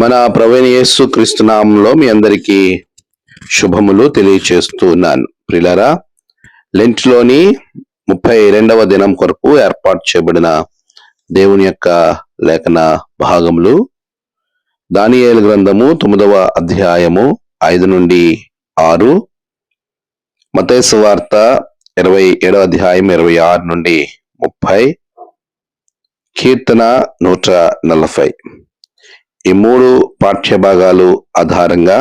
మన ప్రభువైన యేసు క్రీస్తు నామములో మీ అందరికీ శుభములు తెలియచేస్తున్నాను. ప్రియులారా, లెంట్ లోని 32వ దినం కొరకు ఏర్పాటు చేయబడిన దేవుని యొక్క లేఖన భాగములు దానియేలు గ్రంథము 9వ అధ్యాయము 5 నుండి 6, మత్తయి సువార్త 27వ అధ్యాయం 26 నుండి 30, కీర్తన 140. ఈ 3 పాఠ్య భాగాలు ఆధారంగా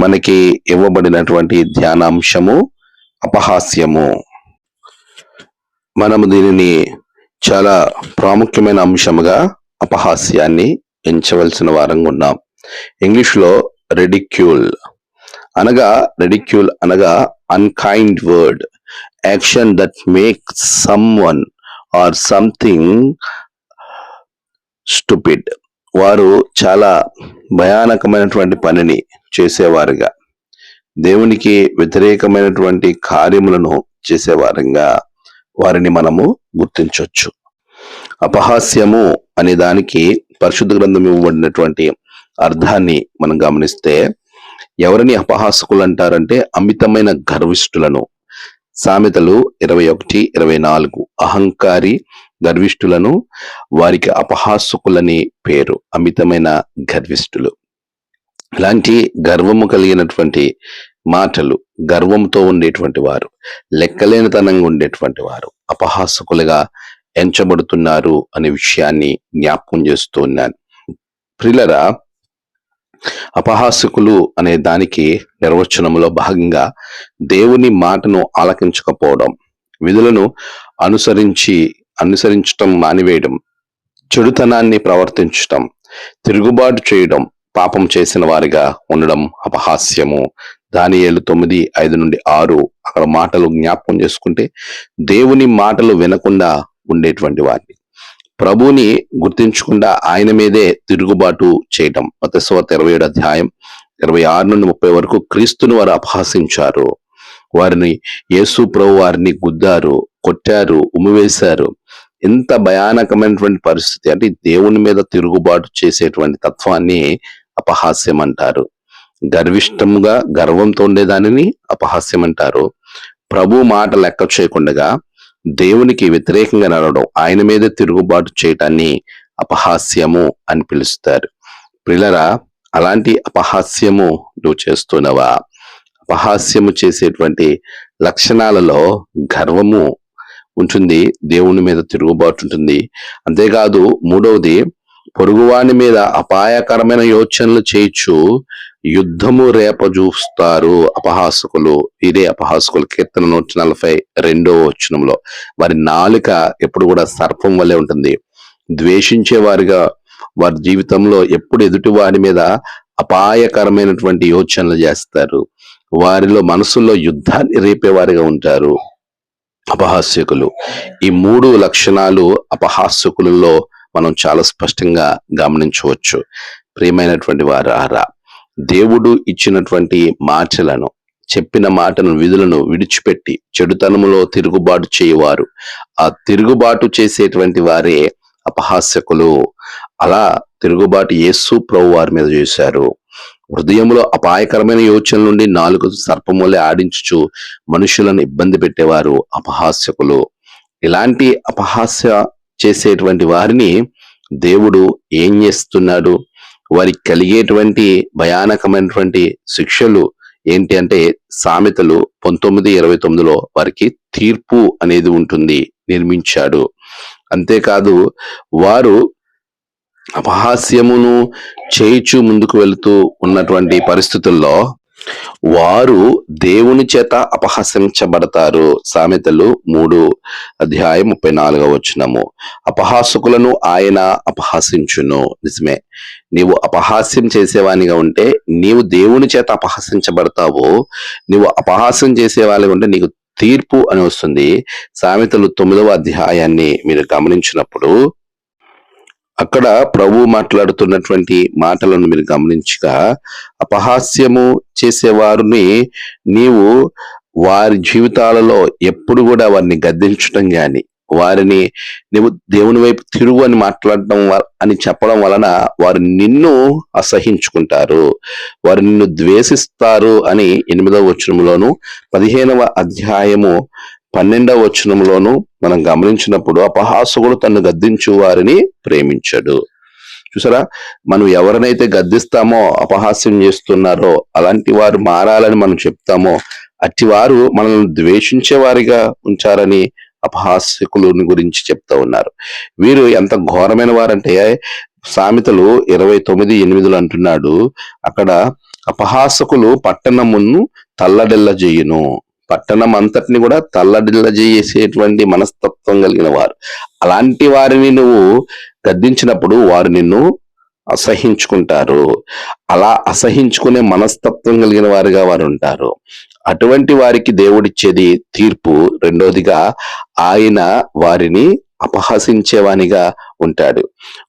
మనకి ఇవ్వబడినటువంటి ధ్యానాంశము అపహాస్యము. మనము దీనిని చాలా ప్రాముఖ్యమైన అంశముగా అపహాస్యాన్ని ఎంచవలసిన వారంగా ఉన్నాం. ఇంగ్లీష్లో రెడిక్యూల్ అనగా unkind word, action that makes someone or something stupid. వారు చాలా భయానకమైనటువంటి పనిని చేసేవారుగా, దేవునికి వ్యతిరేకమైనటువంటి కార్యములను చేసేవారుగా వారిని మనము గుర్తించవచ్చు. అపహాస్యము అనే దానికి పరిశుద్ధ గ్రంథం ఇవ్వబడినటువంటి అర్థాన్ని మనం గమనిస్తే, ఎవరిని అపహాసకులు అంటారంటే అమితమైన గర్విష్ఠులను. సామెతలు 21:24 అహంకారి గర్విష్ఠులను వారికి అపహాసకులని పేరు. అమితమైన గర్విష్ఠులు, ఇలాంటి గర్వము కలిగినటువంటి మాటలు, గర్వంతో ఉండేటువంటి వారు, లెక్కలేనితనంగా ఉండేటువంటి వారు అపహాసకులుగా ఎంచబడుతున్నారు అనే విషయాన్ని జ్ఞాపకం చేస్తూ ఉన్నాను. ప్రియులారా, అపహాసకులు అనే దానికి నిర్వచనంలో భాగంగా దేవుని మాటను ఆలకించకపోవడం, విధులను అనుసరించటం మానివేయడం, చెడుతనాన్ని ప్రవర్తించటం, తిరుగుబాటు చేయడం, పాపం చేసిన వారిగా ఉండడం అపహాస్యము. దానియేలు 9:5 నుండి 6 అక్కడ మాటలు జ్ఞాపకం చేసుకుంటే, దేవుని మాటలు వినకుండా ఉండేటువంటి వారిని, ప్రభువుని గుర్తించకుండా ఆయన మీదే తిరుగుబాటు చేయడం. మత్తయి సువార్త 27వ అధ్యాయం 26 నుండి 30 వరకు క్రీస్తుని వారు అపహాసించారు. వారిని, యేసు ప్రభు వారిని గుద్దారు, కొట్టారు, ఉమ్మివేశారు. ఎంత భయానకమైనటువంటి పరిస్థితి అంటే, దేవుని మీద తిరుగుబాటు చేసేటువంటి తత్వాన్ని అపహాస్యం అంటారు. గర్విష్టముగా గర్వంతో ఉండేదానిని అపహాస్యం అంటారు. ప్రభు మాట లెక్క చేయకుండా దేవునికి వ్యతిరేకంగా నడవడం, ఆయన మీదే తిరుగుబాటు చేయటాన్ని అపహాస్యము అని పిలుస్తారు. ప్రియులారా, అలాంటి అపహాస్యము నువ్వు చేస్తున్నావా? అపహాస్యము చేసేటువంటి లక్షణాలలో గర్వము ఉంటుంది, దేవుని మీద తిరుగుబాటు ఉంటుంది. అంతేకాదు, మూడవది, పొరుగువాని మీద అపాయకరమైన యోచనలు చేయొచ్చు యుద్ధము రేపజూస్తారు అపహాసకులు. ఇదే అపహాసకులు. కీర్తన 142వ వచనంలో, వారి నాలుక ఎప్పుడు కూడా సర్పం వల్లే ఉంటుంది. ద్వేషించే వారిగా వారి జీవితంలో ఎప్పుడు ఎదుటి వారి మీద అపాయకరమైనటువంటి యోచనలు చేస్తారు. వారిలో మనసులో యుద్ధాన్ని రేపేవారిగా ఉంటారు అపహాస్యకులు. ఈ 3 లక్షణాలు అపహాస్యకులలో మనం చాలా స్పష్టంగా గమనించవచ్చు. ప్రియమైనటువంటి వారారా, దేవుడు ఇచ్చినటువంటి మాటలను, చెప్పిన మాటను, విధులను విడిచిపెట్టి చెడుతనములో తిరుగుబాటు చేయవారు, ఆ తిరుగుబాటు చేసేటువంటి వారే అపహాస్యకులు. అలా తిరుగుబాటు యేసు ప్రభు వారి మీద చేశారు. హృదయంలో అపాయకరమైన యోచనల నుండి నాలుగు సర్పములే ఆడించుచు మనుషులను ఇబ్బంది పెట్టేవారు అపహాస్యకులు. ఇలాంటి అపహాస్య చేసేటువంటి వారిని దేవుడు ఏం చేస్తున్నాడు? వారికి కలిగేటువంటి భయానకమైనటువంటి శిక్షలు ఏంటి అంటే, సామెతలు 19:29లో వారికి తీర్పు అనేది ఉంటుంది, నిర్మించాడు. అంతేకాదు, వారు అపహాస్యమును చేయిచు ముందుకు వెళుతూ ఉన్నటువంటి పరిస్థితుల్లో వారు దేవుని చేత అపహసించబడతారు. సామెతలు 3:34 వచనము. అపహాసకులను ఆయన అపహసించును. నిజమే, నీవు అపహాస్యం చేసేవానిగా ఉంటే నీవు దేవుని చేత అపహసించబడతావు. నీవు అపహాస్యం చేసేవాళ్ళగా ఉంటే నీకు తీర్పు అని వస్తుంది. సామెతలు 9వ అధ్యాయాన్ని మీరు గమనించినప్పుడు అక్కడ ప్రభు మాట్లాడుతున్నటువంటి మాటలను మీరు గమనించగా, అపహాస్యము చేసేవారిని నీవు వారి జీవితాలలో ఎప్పుడు కూడా వారిని గద్దించటం గాని, వారిని నువ్వు దేవుని వైపు తిరుగు అని అని చెప్పడం వలన వారు నిన్ను అసహించుకుంటారు, వారు నిన్ను ద్వేషిస్తారు అని 8వ వచనంలోను 15వ అధ్యాయము 12వ వచనంలోను మనం గమనించినప్పుడు అపహాసకుడు తన్ను గద్దించు వారిని ప్రేమించడు. చూసారా, మనం ఎవరినైతే గద్దిస్తామో, అపహాస్యం చేస్తున్నారో, అలాంటి వారు మారాలని మనం చెప్తామో, అట్టి వారు మనల్ని ద్వేషించే వారిగా ఉంచారని అపహాస్యకులని గురించి చెప్తా ఉన్నారు. వీరు ఎంత ఘోరమైన వారంటే సామెతలు 29:8 అంటున్నాడు, అక్కడ అపహాసకులు పట్టణమును తల్లడిల్ల చేయును. పట్టణం అంతటిని కూడా తల్లడిల్ల చేసేటువంటి మనస్తత్వం కలిగిన వారు. అలాంటి వారిని నువ్వు గద్దించినప్పుడు వారు నిన్ను అసహించుకుంటారు. అలా అసహించుకునే మనస్తత్వం కలిగిన వారిగా వారు ఉంటారు. అటువంటి వారికి దేవుడిచ్చేది తీర్పు. రెండోదిగా ఆయన వారిని అపహసించేవానిగా ఉంటాడు.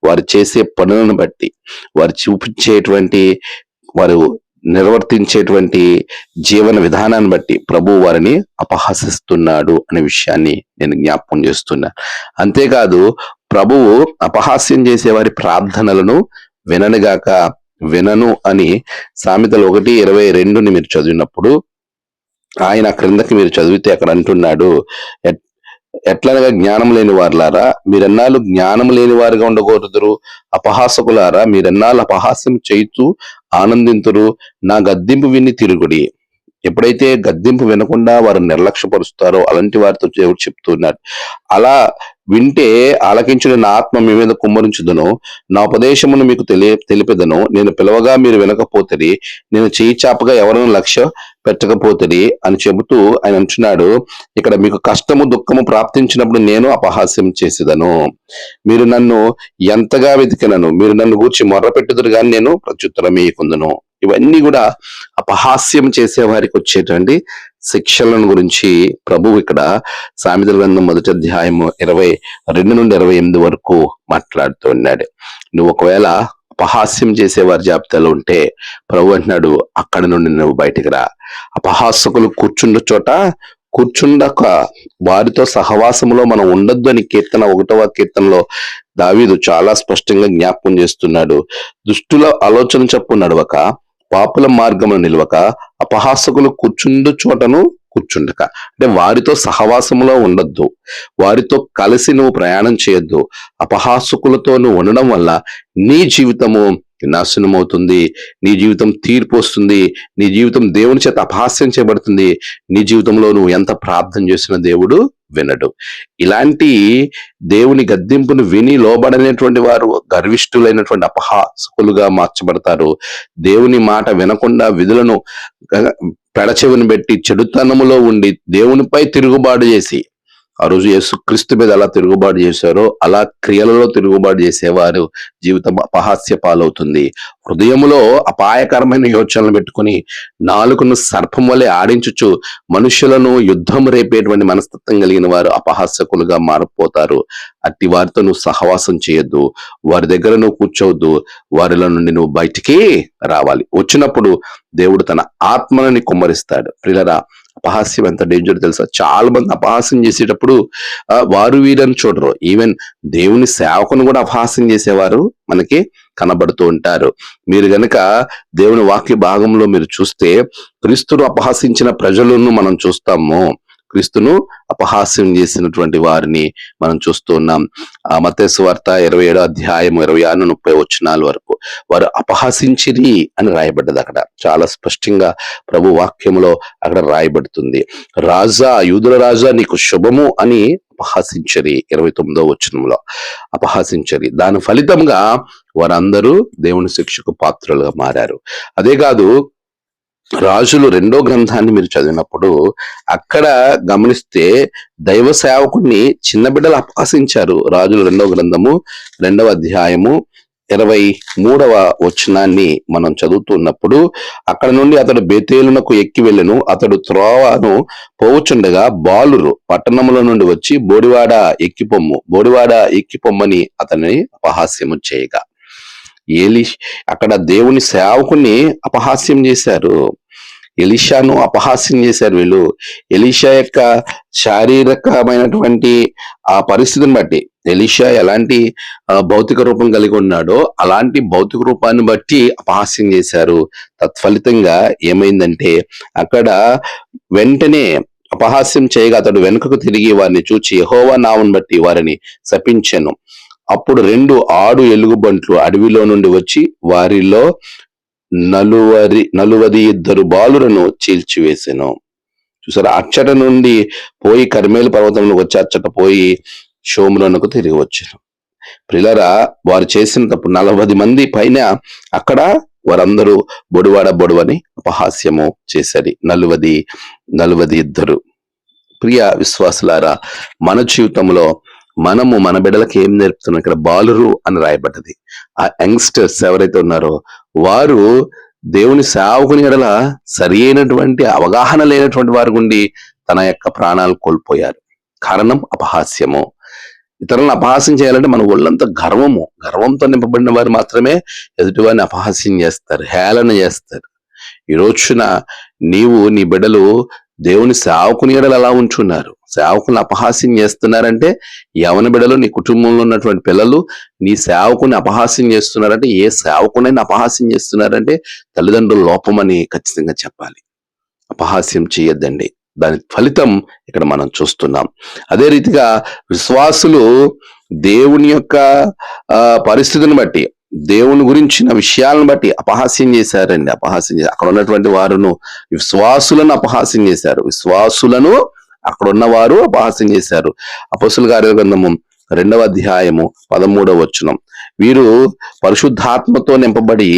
వారు చేసే పనులను బట్టి, వారు చూపించేటువంటి, వారు నిర్వర్తించేటువంటి జీవన విధానాన్ని బట్టి ప్రభు వారిని అపహసిస్తున్నాడు అనే విషయాన్ని నేను జ్ఞాపకం చేస్తున్నా. అంతేకాదు, ప్రభువు అపహాస్యం చేసే వారి ప్రార్థనలను విననుగాక వినను అని సామెతలు 1:22 మీరు చదివినప్పుడు ఆయన క్రిందకి మీరు చదివితే అక్కడ అంటున్నాడు, ఎట్లనగా జ్ఞానం లేని వారులారా మీరెన్నాళ్ళు జ్ఞానం లేని వారుగా ఉండకూడదురు, అపహాసకులారా మీరెన్నాళ్ళు అపహాస్యం చేయుచు ఆనందింతురు, నా గద్దింపు విని తిరుగుడి. ఎప్పుడైతే గద్దింపు వినకుండా వారు నిర్లక్ష్యపరుస్తారో అలాంటి వారితో దేవుడు చెప్తున్నాడు, అలా వింటే ఆలకించిన నా ఆత్మ మీ మీద కుమ్మరించుదను, నా ఉపదేశమును మీకు తెలిపెదను, నేను పిలవగా మీరు వినకపోతేరి, నేను చేయి చాపగా ఎవరిని లక్ష్య పెట్టకపోతేరి అని చెబుతూ ఆయన అంటున్నాడు, ఇక్కడ మీకు కష్టము దుఃఖము ప్రాప్తించినప్పుడు నేను అపహాస్యం చేసేదను, మీరు నన్ను ఎంతగా వెతికినను, మీరు నన్ను గూర్చి మొర్ర పెట్టుదురు కానీ నేను ప్రత్యుత్తరం ఇయ్యకుందును. ఇవన్నీ కూడా అపహాస్యం చేసే వారికి వచ్చేటువంటి శిక్షలను గురించి ప్రభువు ఇక్కడ సామెతల గ్రంథం 1వ అధ్యాయము 22 నుండి 28 వరకు మాట్లాడుతూ ఉన్నాడు. నువ్వు ఒకవేళ అపహాస్యం చేసే వారి జాబితాలో ఉంటే ప్రభు అంటున్నాడు, అక్కడి నుండి నువ్వు బయటికి రా. అపహాసకులు కూర్చుండ చోట కూర్చుండక వారితో సహవాసములో మనం ఉండొద్దు అని 1వ కీర్తనలో దావీదు చాలా స్పష్టంగా జ్ఞాపకం చేస్తున్నాడు. దుష్టుల ఆలోచన చొప్పున నడవక, పాపుల మార్గమును నిలవక, అపహాసకులు కూర్చుండు చోటను కూర్చుండక, అంటే వారితో సహవాసములో ఉండొద్దు, వారితో కలిసి నువ్వు ప్రయాణం చేయొద్దు. అపహాసకులతో నువ్వు ఉండడం వల్ల నీ జీవితము నాశనం అవుతుంది, నీ జీవితం తీర్పు వస్తుంది, నీ జీవితం దేవుని చేత అపహాస్యం చేయబడుతుంది, నీ జీవితంలో నువ్వు ఎంత ప్రార్థన చేసిన దేవుడు వినడు. ఇలాంటి దేవుని గద్దింపును విని లోబడనేటువంటి వారు గర్విష్ఠులైనటువంటి అపహాసకులుగా మార్చబడతారు. దేవుని మాట వినకుండా విధులను పెడచెవిని పెట్టి చెడుతనములో ఉండి దేవునిపై తిరుగుబాటు చేసి, ఆ రోజు యేసుక్రీస్తు మీద ఎలా తిరుగుబాటు చేశారో అలా క్రియలలో తిరుగుబాటు చేసేవారు జీవితం అపహాస్య పాలవుతుంది. హృదయములో అపాయకరమైన యోచనలు పెట్టుకుని నాలుకను సర్పం వలె ఆడించుచు మనుషులను యుద్ధం రేపేటువంటి మనస్తత్వం కలిగిన వారు అపహాస్యకులుగా మారిపోతారు. అట్టి వారితో నువ్వు సహవాసం చేయొద్దు, వారి దగ్గర నువ్వు కూర్చోవద్దు, వారిలో నుండి నువ్వు బయటికి రావాలి. వచ్చినప్పుడు దేవుడు తన ఆత్మని కుమ్మరిస్తాడు. ప్రియులరా, అపహాస్యం ఎంత డేంజర్ తెలుసా? చాలా మంది అపహాస్యం చేసేటప్పుడు వారు వీరని చూడరు. ఈవెన్ దేవుని సేవకును కూడా అపహాస్యం చేసేవారు మనకి కనబడుతూ ఉంటారు. మీరు గనక దేవుని వాక్య భాగంలో మీరు చూస్తే క్రీస్తును అపహాసించిన ప్రజలను మనం చూస్తాము, క్రీస్తును అపహాస్యం చేసినటువంటి వారిని మనం చూస్తూ ఉన్నాం. మత్తయి సువార్త 27వ అధ్యాయం 26-30 వచనాల వరకు వారు అపహసించిరి అని రాయబడ్డది. అక్కడ చాలా స్పష్టంగా ప్రభు వాక్యములో అక్కడ రాయబడుతుంది. రాజా, యూదుల రాజా నీకు శుభము అని అపహసించరి. 29వ వచనంలో అపహసించరి. దాని ఫలితంగా వారందరూ దేవుని శిక్షకు పాత్రులుగా మారారు. అదే కాదు, రాజులు 2వ గ్రంథాన్ని మీరు చదివినప్పుడు అక్కడ గమనిస్తే దైవ సేవకుడిని చిన్న బిడ్డలు అపహసించారు. రాజులు 2వ గ్రంథము 2వ అధ్యాయము 23వ వచనాన్ని మనం చదువుతున్నప్పుడు అక్కడ నుండి అతడు బేతేలునకు ఎక్కి వెళ్ళెను. అతడు త్రోవను పోవుచుండగా బాలురు పట్టణముల నుండి వచ్చి బోడివాడ ఎక్కిపొమ్మని అతని అపహాస్యము చేయగా, అక్కడ దేవుని సేవకుని అపహాస్యం చేశారు. ఎలీషాను అపహాస్యం చేశారు వీళ్ళు. ఎలీషా యొక్క శారీరకమైనటువంటి ఆ పరిస్థితిని బట్టి, ఎలీషా ఎలాంటి భౌతిక రూపం కలిగి ఉన్నాడో అలాంటి భౌతిక రూపాన్ని బట్టి అపహాస్యం చేశారు. తత్ఫలితంగా ఏమైందంటే అక్కడ వెంటనే అపహాస్యం చేయగా అతడు వెనుకకు తిరిగి వారిని చూచి యెహోవా నామమును బట్టి వారిని శపించెను. అప్పుడు 2 ఆడు ఎలుగుబంట్లు అడవిలో నుండి వచ్చి వారిలో 42 బాలులను చీల్చివేసెను. చూసారా, అచ్చట నుండి పోయి కర్మేలు పర్వతంలోకి వచ్చి అచ్చట పోయి షోమ్రోనుకు తిరిగి వచ్చాను. ప్రియులారా, వారు చేసిన తప్పు 40 మంది పైన అక్కడ వారందరూ బొడువని అపహాస్యము చేశారు. 42. ప్రియ విశ్వాసులారా, మన జీవితంలో మనము మన బిడ్డలకి ఏం నేర్పుతున్నాం? ఇక్కడ బాలురు అని రాయబడ్డది. ఆ యంగ్స్టర్స్ ఎవరైతే ఉన్నారో వారు దేవుని సేవకుని ఎడల సరి అయినటువంటి అవగాహన లేనటువంటి వారి గుండి తన యొక్క ప్రాణాలు కోల్పోయారు. కారణం అపహాస్యము. ఇతరులను అపహాస్యం చేయాలంటే మన ఒళ్ళంతా గర్వంతో నింపబడిన వారు మాత్రమే ఎదుటివారిని అపహాస్యం చేస్తారు, హేళన చేస్తారు. ఈ రోజున నీ బిడ్డలు దేవుని సేవకుని ఎడల అలా ఉంచున్నారు, సేవకుని అపహాస్యం చేస్తున్నారంటే, యవన బిడ్డలు నీ కుటుంబంలో ఉన్నటువంటి పిల్లలు నీ సేవకుని అపహాస్యం చేస్తున్నారంటే, ఏ సేవకునైనా అపహాస్యం చేస్తున్నారంటే తల్లిదండ్రుల లోపమని ఖచ్చితంగా చెప్పాలి. అపహాస్యం చేయొద్దండి. దాని ఫలితం ఇక్కడ మనం చూస్తున్నాం. అదే రీతిగా విశ్వాసులు దేవుని యొక్క పరిస్థితిని బట్టి, దేవుని గురించిన విషయాలను బట్టి అపహాస్యం చేశారండి. అక్కడ ఉన్నటువంటి వారును విశ్వాసులను అపహాస్యం చేశారు. అక్కడ ఉన్నవారు అపహాస్యం చేశారు. అపొస్తలుల కార్యాల గ్రంథము 2వ అధ్యాయము 13వ వచనం, వీరు పరిశుద్ధాత్మతో నింపబడి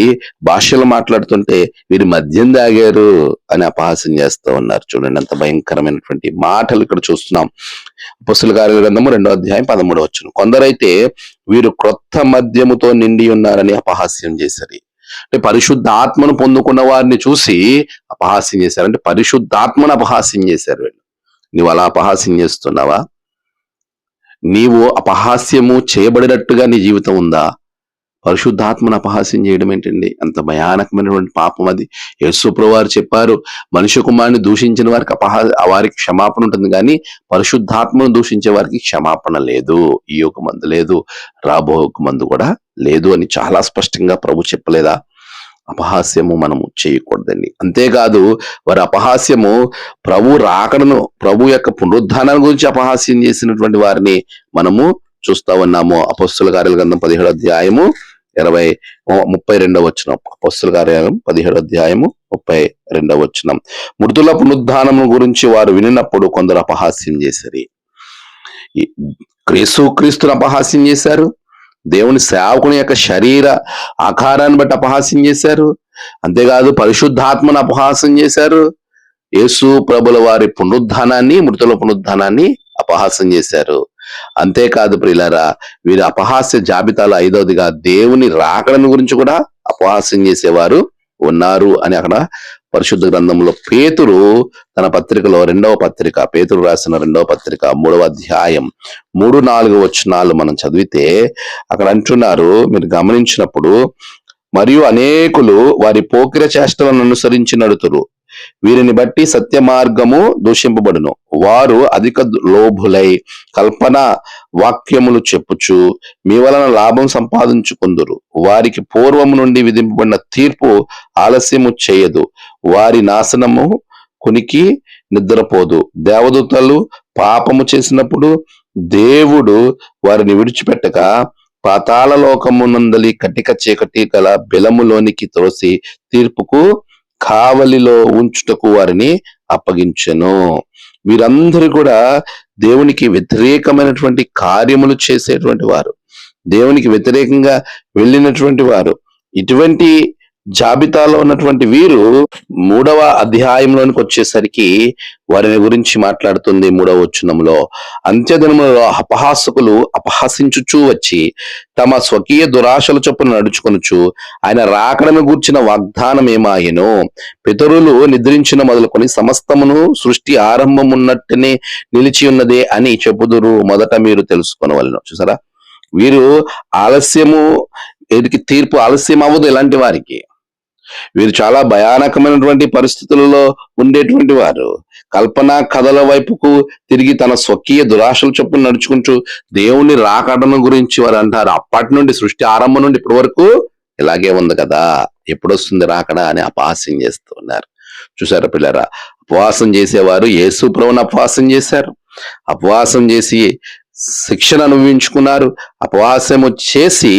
భాషలు మాట్లాడుతుంటే వీరు మద్యం తాగారు అని అపహాస్యం చేస్తూ ఉన్నారు. చూడండి, అంత భయంకరమైనటువంటి మాటలు ఇక్కడ చూస్తున్నాం. అపొస్తలుల కార్యాల గ్రంథము 2వ అధ్యాయం 13వ వచనం, కొందరైతే వీరు క్రొత్త మద్యముతో నిండి ఉన్నారని అపహాస్యం చేశారు. అంటే పరిశుద్ధాత్మను పొందుకున్న వారిని చూసి అపహాస్యం చేశారు. అంటే పరిశుద్ధాత్మను అపహాస్యం చేశారు వీళ్ళు. నువ్వు అలా అపహాస్యం చేస్తున్నావా? నీవు అపహాస్యము చేయబడినట్టుగా నీ జీవితం ఉందా? పరిశుద్ధాత్మను అపహాస్యం చేయడం ఏంటండి? అంత భయానకమైనటువంటి పాపం అది. యేసు ప్రభువారు చెప్పారు, మనుష్య కుమారుని దూషించిన వారికి వారికి క్షమాపణ ఉంటుంది, కానీ పరిశుద్ధాత్మను దూషించే వారికి క్షమాపణ లేదు. ఈ యుగమందు లేదు, రాబో యుగమందు కూడా లేదు అని చాలా స్పష్టంగా ప్రభు చెప్పలేదా? అపహాస్యము మనము చేయకూడదండి. అంతేకాదు వారి అపహాస్యము ప్రభు యొక్క పునరుద్ధానం గురించి అపహాస్యం చేసినటువంటి వారిని మనము చూస్తా ఉన్నాము. అపొస్తలుల కార్యాల గ్రంథం 17వ అధ్యాయము 32వ వచనం. అపొస్తలుల కార్యాలయం 17వ అధ్యాయము 32వ వచనం, మృతుల పునరుద్ధానము గురించి వారు వినినప్పుడు కొందరు అపహాస్యం చేశారు. యేసుక్రీస్తును అపహాస్యం చేశారు. దేవుని సేవకుని యొక్క శరీర ఆకారాన్ని బట్టి అపహాస్యం చేశారు. అంతేకాదు పరిశుద్ధాత్మను అపహాస్యం చేశారు. యేసు ప్రభుల వారి మృతుల పునరుద్ధానాన్ని అపహాస్యం చేశారు. అంతేకాదు ప్రియులారా, వీరి అపహాస్య జాబితాలో 5వదిగా దేవుని రాకడను గురించి కూడా అపహాస్యం చేసేవారు ఉన్నారు అని అక్కడ పరిశుద్ధ గ్రంథంలో పేతురు తన పత్రికలో పేతురు రాసిన 2వ పత్రిక 3వ అధ్యాయం 3-4 వచనాలు మనం చదివితే అక్కడ అంటున్నారు, మీరు గమనించినప్పుడు, మరియు అనేకులు వారి పోకిర చేష్టలను అనుసరించి నడుతురు, వీరిని బట్టి సత్య మార్గము దూషింపబడును. వారు అధిక లోభులై కల్పన వాక్యములు చెప్పుచు మీ వలన లాభం సంపాదించుకుందురు. వారికి పూర్వము నుండి విధింపబడిన తీర్పు ఆలస్యము చేయదు. వారి నాశనము కునికి నిద్రపోదు. దేవదూతలు పాపము చేసినప్పుడు దేవుడు వారిని విడిచిపెట్టక పాతాళ లోకమునందలి కటిక చీకటి గల బెలములోనికి త్రోసి తీర్పుకు కావలిలో ఉంచుటకు వారిని అప్పగించెను. వీరందరూ కూడా దేవునికి వ్యతిరేకమైనటువంటి కార్యములు చేసేటువంటి వారు, దేవునికి వ్యతిరేకంగా వెళ్ళినటువంటి వారు. ఇటువంటి జాబితాలో ఉన్నటువంటి వీరు 3వ అధ్యాయంలోనికి వచ్చేసరికి వారిని గురించి మాట్లాడుతుంది. 3వ వచనంలో, అంత్యదినములలో అపహాసకులు అపహసించుచూ వచ్చి తమ స్వకీయ దురాశల చొప్పున నడుచుకొనుచు ఆయన రాకడను గూర్చిన వాగ్దానం ఏమాయెనో, పితరులు నిద్రించిన మొదలుకొని సమస్తమును సృష్టి ఆరంభమున్నట్టునే నిలిచి ఉన్నదే అని చెప్పుదురు, మొదట మీరు తెలుసుకొనవలెను. చూసారా, వీరు తీర్పు ఆలస్యం అవ్వదు. ఇలాంటి వారికి వీరు చాలా భయానకమైనటువంటి పరిస్థితులలో ఉండేటువంటి వారు. కల్పనా కథల వైపుకు తిరిగి తన స్వకీయ దురాశల చొప్పున నడుచుకుంటూ దేవుని రాకడను గురించి వారు అంటారు. అప్పటి నుండి సృష్టి ఆరంభం నుండి ఇప్పటి వరకు ఇలాగే ఉంది కదా, ఎప్పుడొస్తుంది రాకడ అని అపహాస్యం చేస్తూ ఉన్నారు. చూసారా పిల్లరా, ఉపవాసం చేసేవారు యేసు ప్రభువును అపవాసం చేశారు. అపవాసం చేసి శిక్షణ అనుభవించుకున్నారు. అపహాస్యము చేసి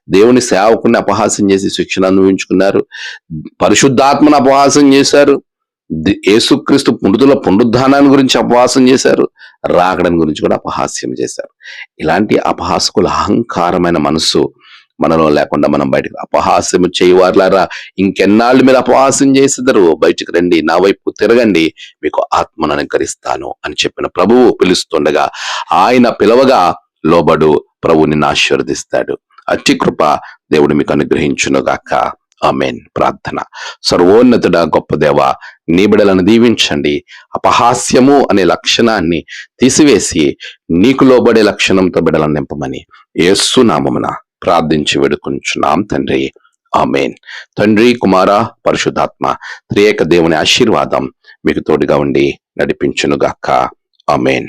దేవుని సేవకుని అపహాస్యం చేసి శిక్షణ అనుభవించుకున్నారు. పరిశుద్ధాత్మను అపహాస్యం చేశారు. యేసుక్రీస్తు మృతుల పునరుద్ధానాన్ని గురించి అపహాస్యం చేశారు. రాకడని గురించి కూడా అపహాస్యం చేశారు. ఇలాంటి అపహాసకుల అహంకారమైన మనస్సు మనలో లేకుండా మనం బయటకు, అపహాస్యం చేయవారులారా ఇంకెన్నాళ్ళు మీరు అపహాస్యం చేసేదరు, బయటికి రండి, నా వైపు తిరగండి, మీకు ఆత్మను అనుకరిస్తాను అని చెప్పిన ప్రభువు పిలుస్తుండగా ఆయన పిలవగా లోబడు, ప్రభు నిన్ను ఆశీర్వదిస్తాడు. అట్టి కృప దేవుడు మీకు అనుగ్రహించునుగాక. ఆమేన్. ప్రార్థన. సర్వోన్నతుడా గొప్ప దేవ, నీ బిడ్డలను దీవించండి. అపహాస్యము అనే లక్షణాన్ని తీసివేసి నీకు లోబడే లక్షణంతో బిడ్డలను నింపమని యేసు నామమున ప్రార్థించి వేడుకుంటున్నాం తండ్రి. ఆమేన్. తండ్రి, కుమార, పరిశుద్ధాత్మ త్రియేక దేవుని ఆశీర్వాదం మీకు తోడుగా ఉండి నడిపించునుగాక. ఆమేన్.